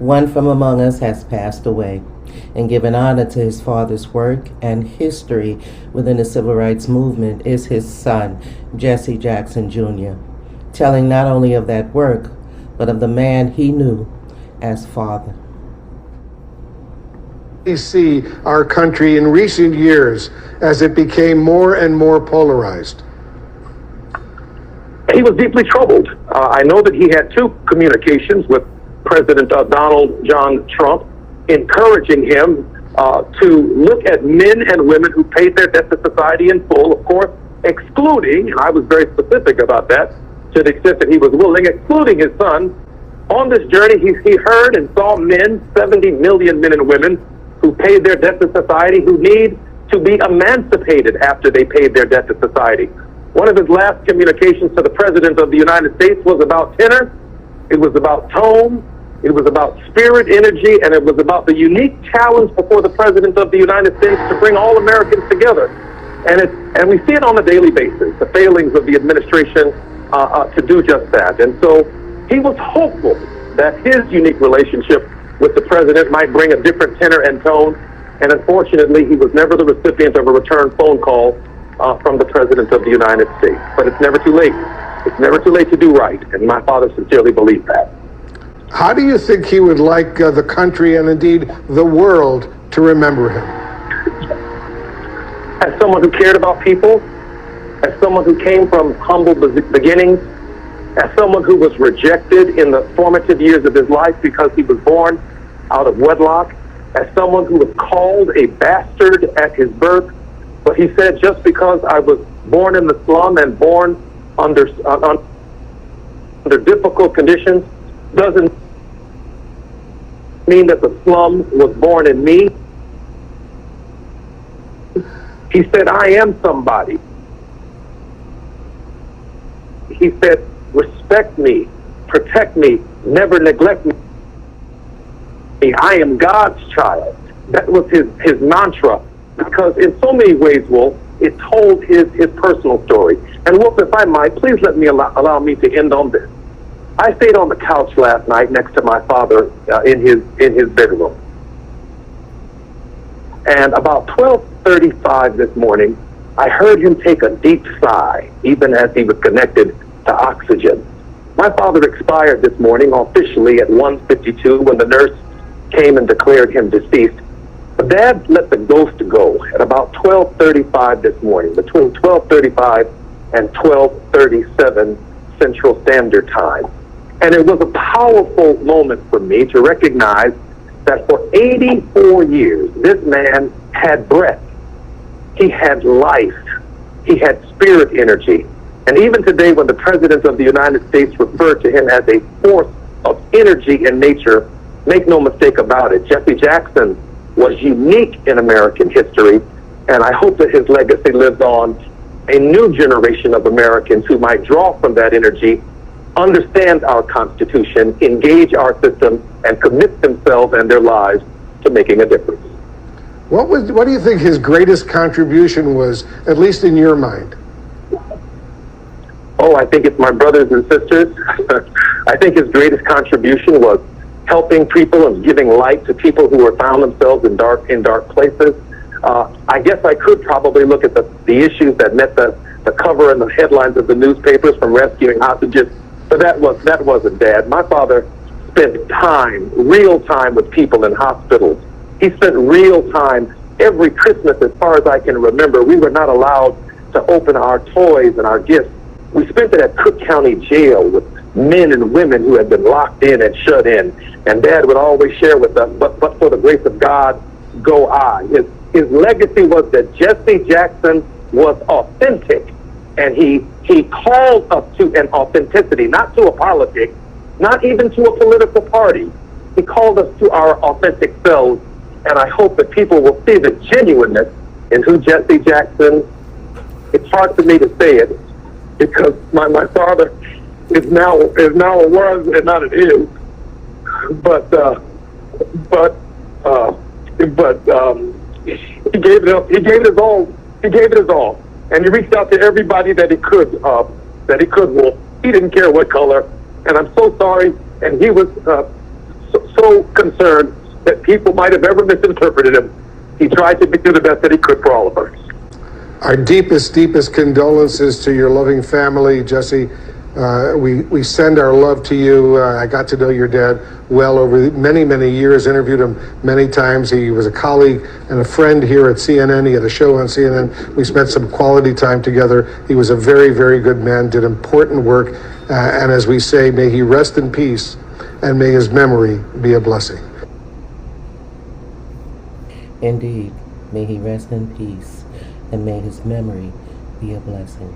One from among us has passed away, and giving honor to his father's work and history within the civil rights movement is his son, Jesse Jackson Jr., telling not only of that work, but of the man he knew as father. We see our country in recent years as it became more and more polarized. He was deeply troubled. I know that he had two communications with President Donald John Trump, encouraging him to look at men and women who paid their debt to society in full, of course, excluding, and I was very specific about that, to the extent that he was willing, excluding his son. On this journey, he heard and saw men, 70 million men and women, who paid their debt to society, who need to be emancipated after they paid their debt to society. One of his last communications to the President of the United States was about tenor, it was about tone, it was about spirit, energy, and it was about the unique challenge before the President of the United States to bring all Americans together. And we see it on a daily basis, the failings of the administration to do just that. And so he was hopeful that his unique relationship with the President might bring a different tenor and tone. And unfortunately, he was never the recipient of a return phone call from the President of the United States. But it's never too late. It's never too late to do right. And my father sincerely believed that. How do you think he would like the country and indeed the world to remember him? As someone who cared about people, as someone who came from humble beginnings, as someone who was rejected in the formative years of his life because he was born out of wedlock, as someone who was called a bastard at his birth, but he said, just because I was born in the slum and born under difficult conditions doesn't mean that the slum was born in me. He said, I am somebody. He said, respect me, protect me, never neglect me. I am God's child. That was his mantra, because in so many ways, Wolf, it told his personal story. And Wolf, if I might, please let me allow me to end on this. I stayed on the couch last night next to my father in his bedroom. And about 12:35 this morning, I heard him take a deep sigh, even as he was connected to oxygen. My father expired this morning officially at 1:52 when the nurse came and declared him deceased. But Dad let the ghost go at about 12:35 this morning, between 12:35 and 12:37 Central Standard Time. And it was a powerful moment for me to recognize that for 84 years, this man had breath. He had life. He had spirit energy. And even today, when the President of the United States referred to him as a force of energy in nature, make no mistake about it, Jesse Jackson was unique in American history, and I hope that his legacy lives on. A new generation of Americans who might draw from that energy, understand our Constitution, engage our system, and commit themselves and their lives to making a difference. What do you think his greatest contribution was, at least in your mind? Oh, I think it's my brothers and sisters. I think his greatest contribution was helping people and giving light to people who were found themselves in dark places. I guess I could probably look at the issues that met the cover and the headlines of the newspapers, from rescuing hostages, but that wasn't Dad. My father spent real time with people in hospitals. He spent real time every Christmas, as far as I can remember. We were not allowed to open our toys and our gifts. We spent it at Cook County Jail with men and women who had been locked in and shut in. And Dad would always share with us, but for the grace of God, go I. His legacy was that Jesse Jackson was authentic, and he called us to an authenticity, not to a politic, not even to a political party. He called us to our authentic selves, and I hope that people will see the genuineness in who Jesse Jackson. It's hard for me to say it because my father is now a was and not an is, but he gave it up. He gave it his all. He gave it his all, and he reached out to everybody that he could. Wolf. He didn't care what color, and I'm so sorry. And he was so so concerned that people might have ever misinterpreted him. He tried to do the best that he could for all of us. Our deepest condolences to your loving family, Jesse. We send our love to you. I got to know your dad well over many years, interviewed him many times. He was a colleague and a friend here at CNN. He had a show on CNN. We spent some quality time together. He was a very good man, did important work. And as we say, may he rest in peace and may his memory be a blessing. Indeed, may he rest in peace and may his memory be a blessing.